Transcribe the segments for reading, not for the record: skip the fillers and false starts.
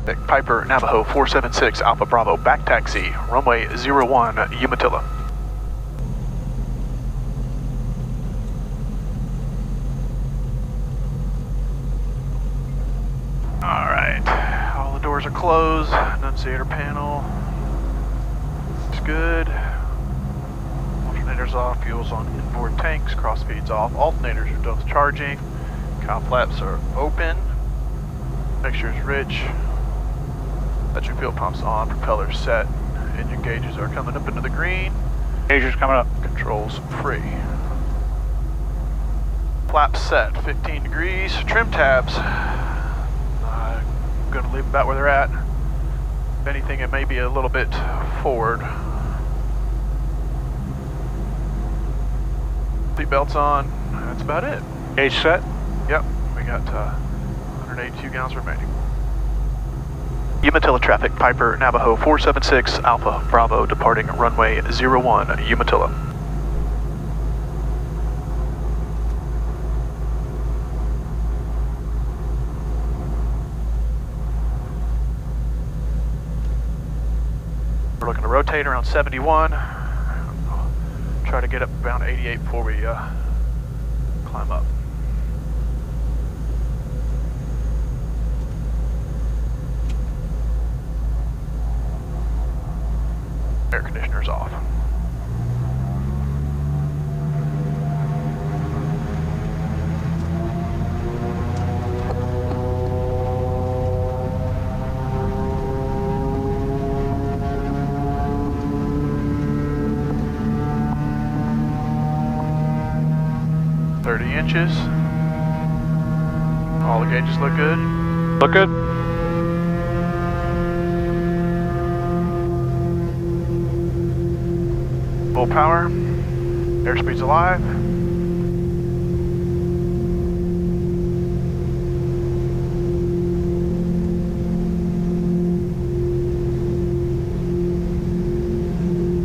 Piper Navajo 476 Alpha Bravo, back taxi, runway 01, Umatilla. Alright, all the doors are closed, annunciator panel is good. Alternators off, fuel's on inboard tanks, cross feeds off, alternators are both charging, cowl flaps are open, mixture is rich, electric fuel pumps on, propellers set, engine gauges are coming up into the green, Gauges coming up, controls free. Flaps set, 15 degrees, trim tabs, I'm going to leave about where they're at. If anything, it may be a little bit forward. Seat belts on, that's about it. gauge set. Yep, we got 182 gallons remaining. Umatilla traffic, Piper Navajo 476 Alpha Bravo, departing runway 01, Umatilla. We're looking to rotate around 71. Try to get up around 88 before we climb up. Air conditioner's off. Inches. All the gauges look good. Look good. Full power. Airspeed's alive.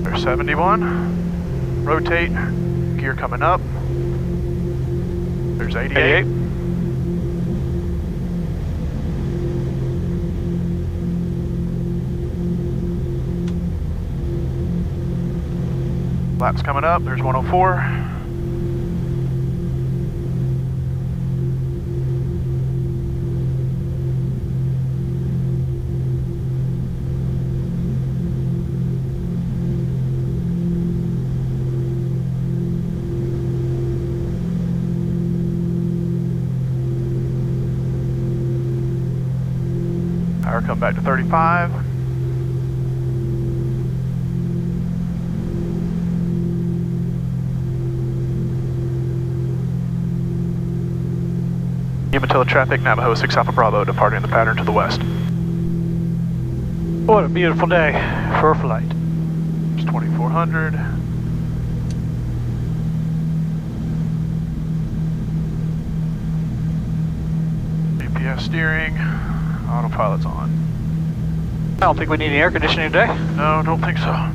There's 71. Rotate. Gear coming up. There's 88. Laps coming up, there's 104. Power come back to 35. Umatilla traffic, Navajo 6 Alpha Bravo, departing the pattern to the west. What a beautiful day for a flight. It's 2400. GPS steering, autopilot's on. I don't think we need any air conditioning today. No, don't think so.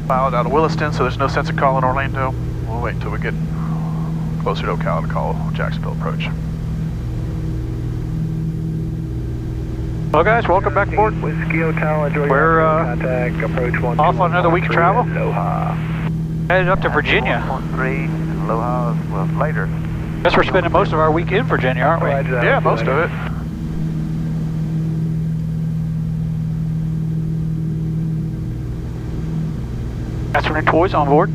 Pilot out of Williston, so there's no sense of calling Orlando. We'll wait until we get closer to Ocala to call Jacksonville approach. Well guys, welcome back aboard. We're off on another week of travel. Headed up to Virginia. Later. Guess we're spending most of our week in Virginia, aren't we? Yeah, most of it. Got some new toys on board.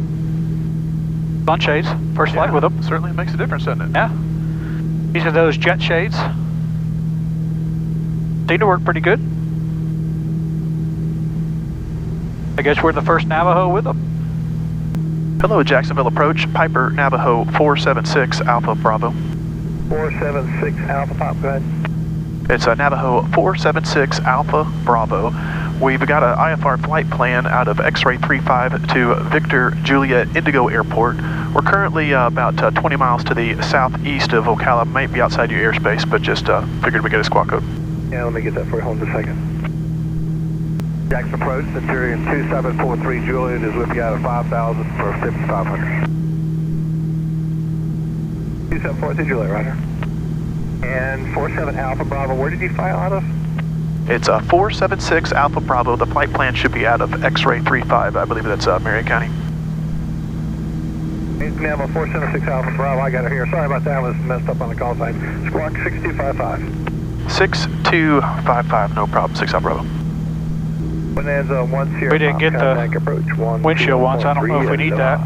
Sunshades, first flight with them. Certainly makes a difference, doesn't it? Yeah. These are those jet shades. Seem to work pretty good. I guess we're the first Navajo with them. Hello, Jacksonville approach, Piper Navajo 476 Alpha Bravo. 476 Alpha Pop, go ahead. It's a Navajo 476 Alpha Bravo. We've got an IFR flight plan out of X23 to Victor Juliet Indigo Airport. We're currently about 20 miles to the southeast of Ocala. Might be outside your airspace, but just figured we'd get a squawk code. Yeah, let me get that for you. Hold on a second. Jackson approach, Centurion 2743 Juliet is with you out of 5,000 for 5,500. 274, did you lay, Roger? And 47 Alpha Bravo, where did you fly out of? It's 476 Alpha Bravo. The flight plan should be out of X23 I believe that's Marion County. Navajo 476 Alpha Bravo, I got it here. Sorry about that, I was messed up on the call sign. Squawk 6255. 6255, no problem, 6 Alpha Bravo. Bonanza 1 Sierra. We didn't get the windshield once. I don't know if we need that.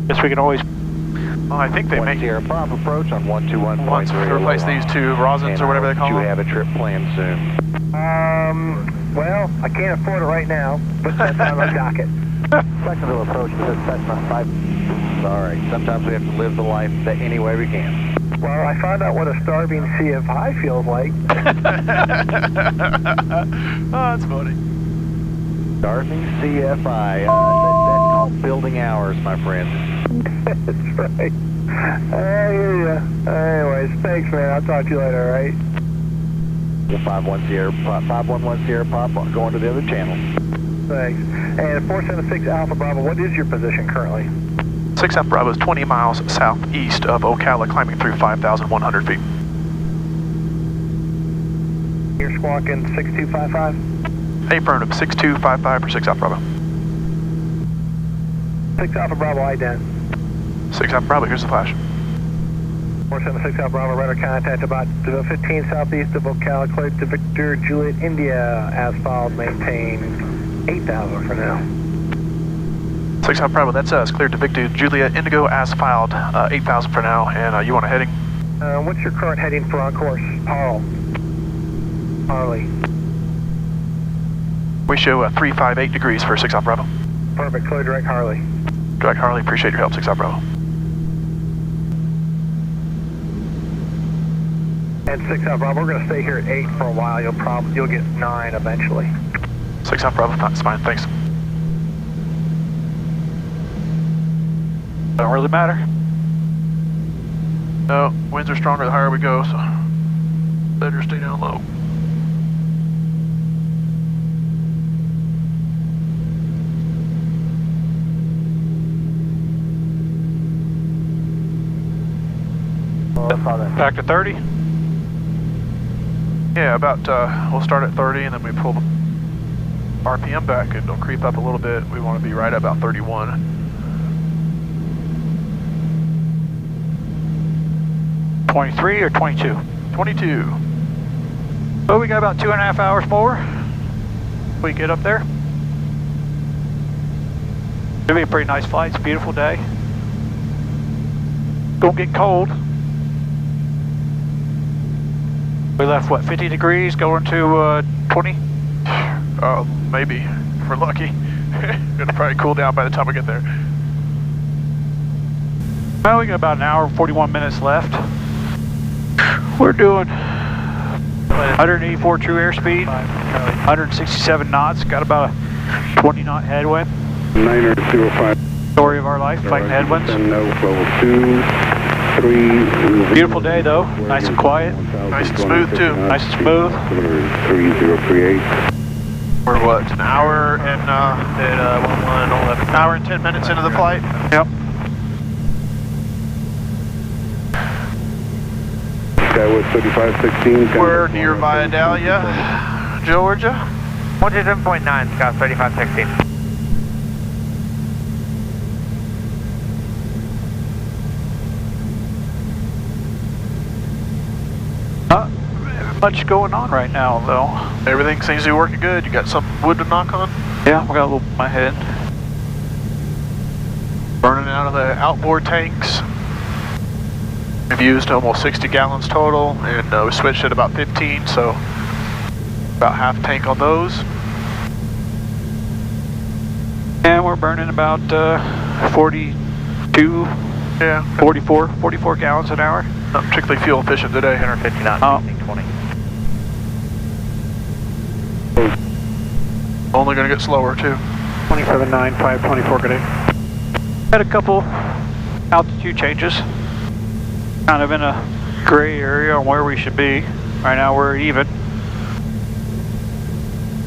Guess we can always. Well, I think they may. Sierra Pop approach on 121. Once we replace these two rosins or whatever they call them. Do you have a trip planned soon? Well, I can't afford it right now, but that's on my docket. Secondary approach to Cessna 5. Sorry, sometimes we have to live the life any way we can. Well, I found out what a starving CFI feels like. Oh, that's funny. Starving CFI. That's called building hours, my friend. That's right. I hear ya. Anyways, thanks, man. I'll talk to you later, all right? 511 Sierra Pop, 511 Sierra Pop, going to the other channel. Thanks. And 476 Alpha Bravo, what is your position currently? 6 Alpha Bravo is 20 miles southeast of Ocala, climbing through 5,100 feet. You're squawking 6255? Affirmative, 6255 for 6 Alpha Bravo. 6 Alpha Bravo, ident. 6 Alpha Bravo, here's the flash. 476 Alpha Bravo, radar contact about 15 southeast of Ocala, cleared to Victor Juliet, India, asphalt, maintain 8,000 for now. 6 Alpha Bravo, that's us, cleared to Victor Juliet, Indigo, asphalt, 8,000 for now, and you want a heading? What's your current heading for on course? Harley. We show 358 degrees for 6 Alpha Bravo. Perfect, clear direct Harley. Direct Harley, appreciate your help, 6 Alpha Bravo. And 6 Alpha Bravo, we're going to stay here at 8 for a while. You'll get 9 eventually. 6 Alpha Bravo, that's fine, thanks. Don't really matter. No, winds are stronger the higher we go, so better stay down low. Back to 30? Yeah, about, we'll start at 30 and then we pull the RPM back and it'll creep up a little bit. We want to be right at about 31. 23 or 22? 22. Oh, we got about 2.5 hours more. We get up there. It'll be a pretty nice flight. It's a beautiful day. Gonna get cold. We left, what, 50 degrees going to 20? Maybe, if we're lucky. It'll probably cool down by the time we get there. Well, we got about an hour and 41 minutes left. We're doing 184 true airspeed, 167 knots, got about a 20 knot headwind. 905. Story of our life, fighting headwinds. Beautiful day though, nice and quiet. Nice and smooth too. Nice and smooth. 3038. We're what, an hour and, an hour and 10 minutes into the flight? Yep. That was 3516. We're near Vidalia, Georgia. 127.9, Scott 3516. Not much going on right now though. Everything seems to be working good. You got some wood to knock on? Yeah, I got a little in my head. Burning out of the outboard tanks. We've used almost 60 gallons total, and we switched at about 15, so about half tank on those. And we're burning about 42, Yeah. 44 gallons an hour. Not particularly fuel efficient today. 150 knots, 20. Only going to get slower too. 27.9, 524, good day. Had a couple altitude changes. Kind of in a gray area on where we should be. Right now we're even.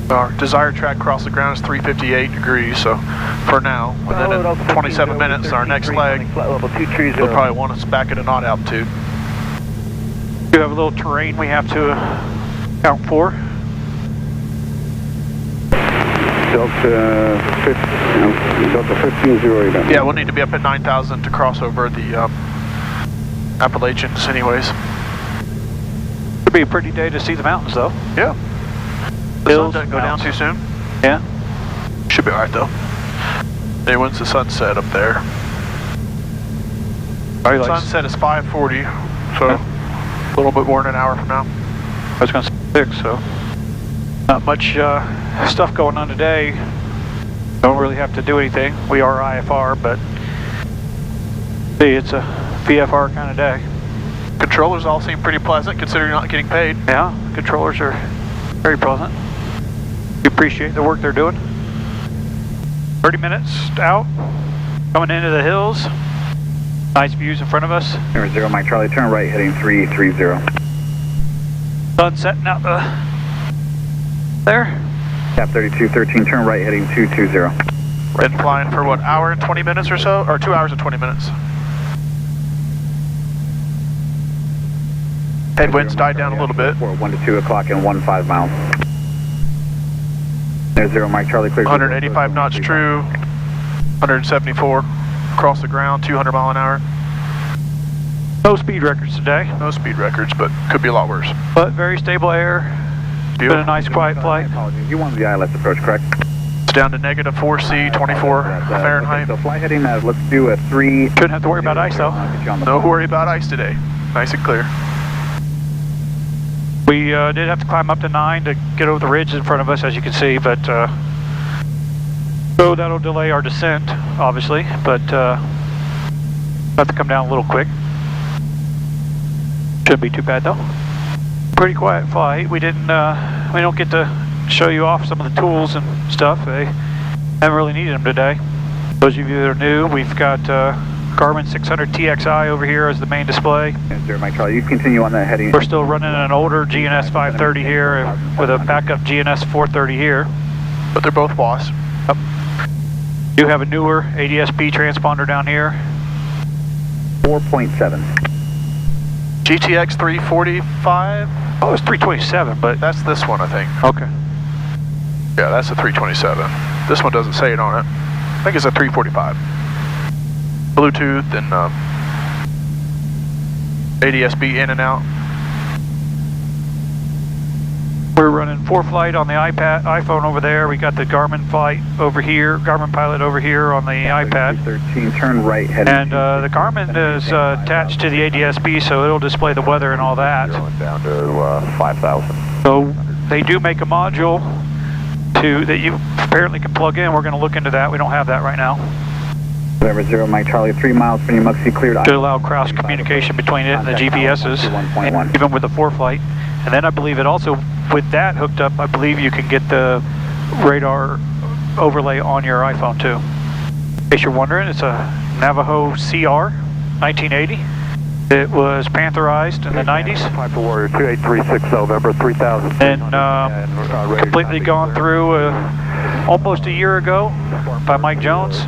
Our desired track across the ground is 358 degrees, so for now. And then in 27 minutes, our next leg, they'll probably want us back at a knot altitude. We have a little terrain we have to account for. Delta 15-0. Yeah, we'll need to be up at 9,000 to cross over the Appalachians anyways. It'll be a pretty day to see the mountains though. Yeah. The sun doesn't go down too soon. Yeah. Should be alright though. Hey, when's the sunset up there? Sunset is 5:40, so a little bit more than an hour from now. I was going to say 6, so not much stuff going on today. Don't really have to do anything. We are IFR, but see, it's a VFR kind of day. Controllers all seem pretty pleasant considering you're not getting paid. Yeah, controllers are very pleasant. We appreciate the work they're doing. 30 minutes out, coming into the hills. Nice views in front of us. Number 0, Mike Charlie, turn right, heading 330. Sun setting out there. Cap 3213, turn right, heading 220. Been flying for what, hour and 20 minutes or so? Or 2 hours and 20 minutes. Headwinds died down a little bit. 1 to 2 o'clock and 15 miles. There's 0, Mike Charlie, clear. 185 knots true, 174 across the ground, 200 mile an hour. No speed records today. No speed records, but could be a lot worse. But very stable air. Been a nice quiet flight. You wanted the ILS approach, correct? It's down to negative 4C, 24 Fahrenheit. So fly heading, let's do a 3. Shouldn't have to worry about ice though. No worry about ice today. Nice and clear. We did have to climb up to 9 to get over the ridge in front of us, as you can see, but so that'll delay our descent, obviously, but have to come down a little quick. Shouldn't be too bad though. Pretty quiet flight. We don't get to show you off some of the tools and stuff. They haven't really needed them today. Those of you that are new, we've got GARMIN 600 TXI over here as the main display. Yes, sir, Mike Charlie, you continue on that heading. We're still running an older GNS 530 here with a backup GNS 430 here. But they're both WAAS. Yep. You have a newer ADS-B transponder down here. 4.7. GTX 345? Oh, it's 327, but that's this one, I think. Okay. Yeah, that's a 327. This one doesn't say it on it. I think it's a 345. Bluetooth and ADS-B in and out. We're running 4Flight on the iPhone over there. We got the Garmin Flight over here, Garmin Pilot over here on the iPad. 13, turn right, heading. And the Garmin is attached to the ADS-B, so it'll display the weather and all that. Down to 5,000. So they do make a module that you apparently can plug in. We're going to look into that. We don't have that right now. November 0, Mike Charlie, 3 miles from your Muxie cleared. To allow cross communication between it and the GPSs, and even with the 4Flight. And then I believe it also, with that hooked up, I believe you can get the radar overlay on your iPhone too. In case you're wondering, it's a Navajo CR, 1980. It was Pantherized in the 90s. Piper Warrior 2836 November 3000. And completely gone through almost a year ago by Mike Jones.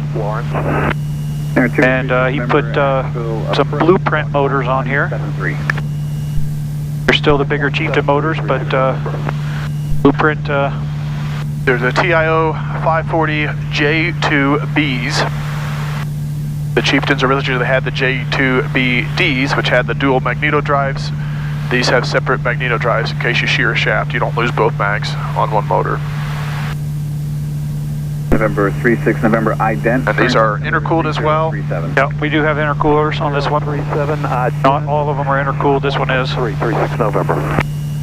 And he put some Blueprint motors on here. They're still the bigger Chieftain motors, but Blueprint. There's a TIO 540 J2Bs. The Chieftains originally had the J2BDs, which had the dual magneto drives. These have separate magneto drives in case you shear a shaft. You don't lose both mags on one motor. November 36, November ident. And these are intercooled as well. Yeah, we do have intercoolers on this one. 37, not all of them are intercooled. This one is. 36 November.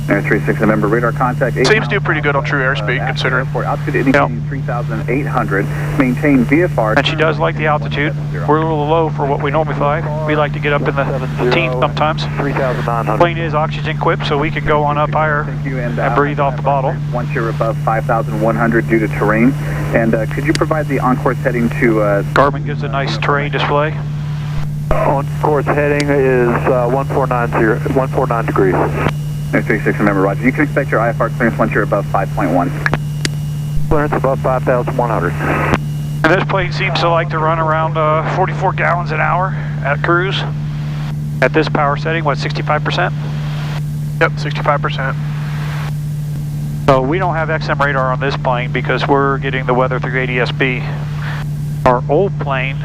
36 November, radar contact. Seems to do pretty good on true airspeed, considering. Altitude indicating 3,800. Maintain VFR. And she does like the altitude. We're a little low for what we normally fly. We like to get up in the teens sometimes. 3,900. Plane is oxygen equipped, so we can go on up higher and breathe off the bottle. Once you're above 5,100 due to terrain. And could you provide the on-course heading to... Garmin gives a nice terrain display. On-course heading is 149 degrees. 36 November, roger. You can expect your IFR clearance once you're above 5.1. Clearance above 5,100. And this plane seems to like to run around 44 gallons an hour at cruise. At this power setting, what, 65%? Yep, 65%. So we don't have XM radar on this plane because we're getting the weather through ADS-B. Our old plane,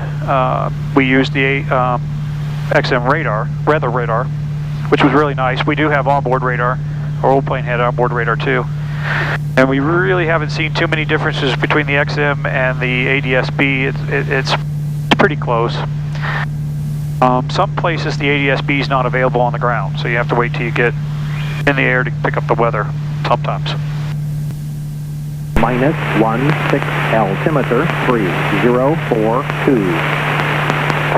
we used the XM radar, weather radar, which was really nice. We do have onboard radar. Our old plane had onboard radar too. And we really haven't seen too many differences between the XM and the ADS-B. It's pretty close. Some places the ADS-B is not available on the ground, so you have to wait till you get in the air to pick up the weather sometimes. Minus 16 altimeter 3042.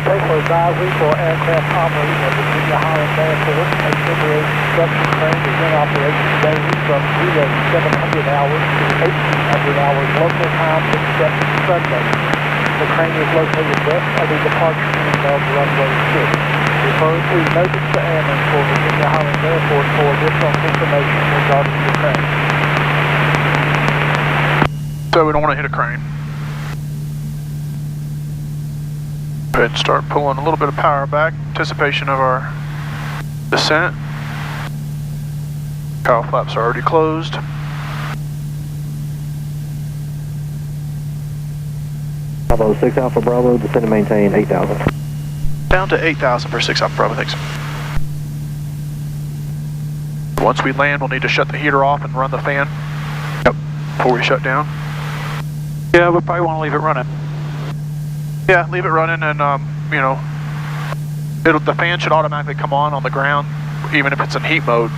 Faithful advisory for aircraft operating at Virginia Highland Airport. A temporary construction crane is in operation daily from 0700 hours to 1800 hours local time except Sunday. The crane is located west of the departure end of runway 6. Refer to Notice to Airmen for Virginia Highland Airport for additional information regarding the crane. So we don't want to hit a crane. Go ahead and start pulling a little bit of power back, anticipation of our descent. Cowl flaps are already closed. Bravo 6 Alpha Bravo, descend and maintain 8,000. Down to 8,000 for 6 Alpha Bravo, thanks. Once we land, we'll need to shut the heater off and run the fan. Yep, before we shut down. Yeah, we probably want to leave it running. Yeah, leave it running and, you know, the fan should automatically come on the ground, even if it's in heat mode.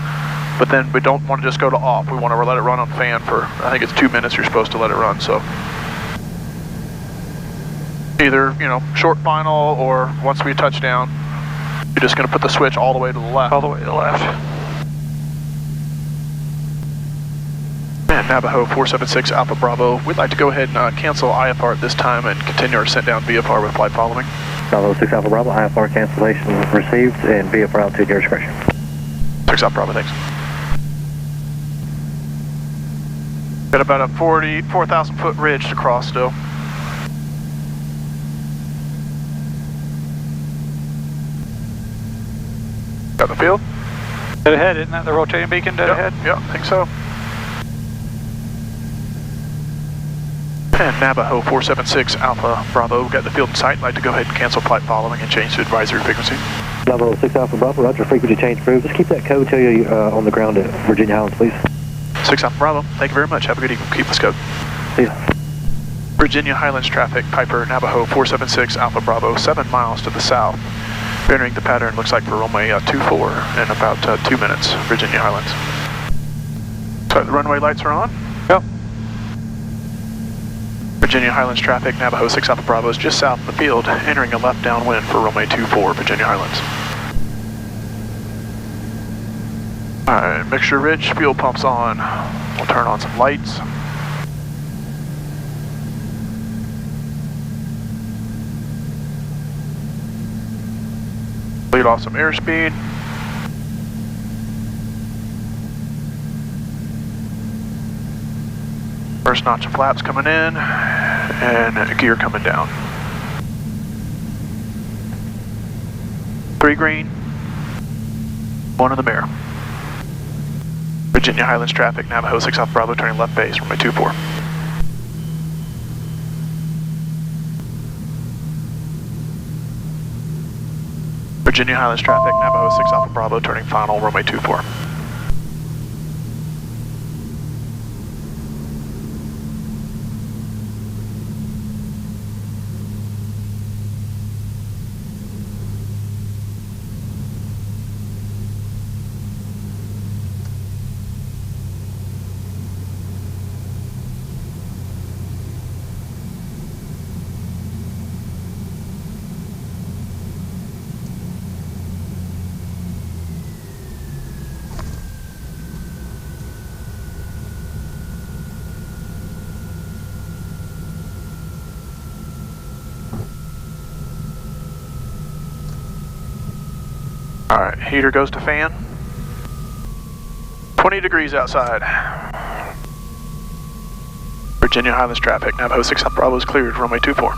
But then we don't want to just go to off. We want to let it run on fan for, I think it's 2 minutes you're supposed to let it run, so. Either, you know, short final or once we touch down, you're just going to put the switch all the way to the left. All the way to the left. And Navajo 476 Alpha Bravo, we'd like to go ahead and cancel IFR at this time and continue our sent down VFR with flight following. Bravo 6 Alpha Bravo, IFR cancellation received and VFR out to your discretion. 6 Alpha Bravo, thanks. Got about a 4,000 foot ridge to cross still. Got the field? Dead ahead, isn't that the rotating beacon dead ahead? Yep, I think so. And Navajo 476 Alpha Bravo, got the field in sight. I'd like to go ahead and cancel flight following and change to advisory frequency. Bravo 6 Alpha Bravo, roger, frequency change approved. Just keep that code till you on the ground at Virginia Highlands, please. 6 Alpha Bravo, thank you very much. Have a good evening. Keep this code. See ya. Virginia Highlands traffic, Piper Navajo 476 Alpha Bravo, 7 miles to the south. Entering the pattern looks like for runway 24 in about 2 minutes, Virginia Highlands. So the runway lights are on? Yep. Virginia Highlands traffic, Navajo 6 Alpha Bravo is just south of the field, entering a left downwind for runway 24, Virginia Highlands. Alright, mixture rich, fuel pumps on. We'll turn on some lights. Lead off some airspeed. First notch of flaps coming in, and gear coming down. 3 green, 1 in the mirror. Virginia Highlands traffic, Navajo 6 Alpha Bravo, turning left base, runway 24. Virginia Highlands traffic, Navajo 6 Alpha Bravo, turning final, runway 24. Alright, heater goes to fan. 20 degrees outside. Virginia Highlands traffic, Navajo 6 Alpha Bravo is cleared, runway 24.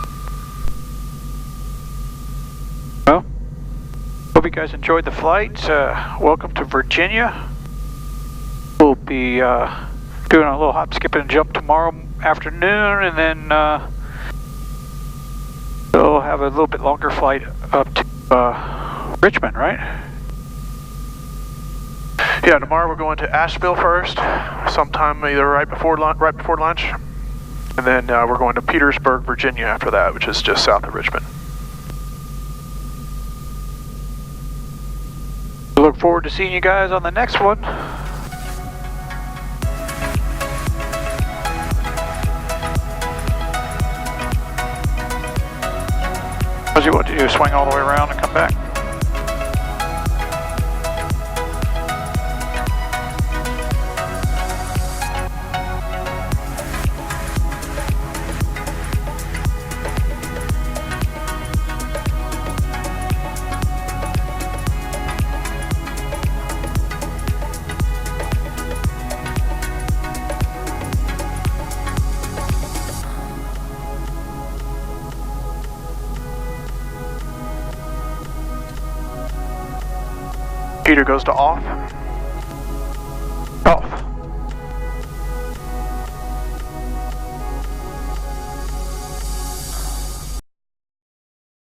Well, hope you guys enjoyed the flight. Welcome to Virginia. We'll be doing a little hop, skip, and jump tomorrow afternoon, and then we'll have a little bit longer flight up to Richmond, right? Yeah, tomorrow we're going to Asheville first, sometime either right before lunch, and then we're going to Petersburg, Virginia after that, which is just south of Richmond. We look forward to seeing you guys on the next one. What do you want to do? Swing all the way around and come back? Peter goes to off.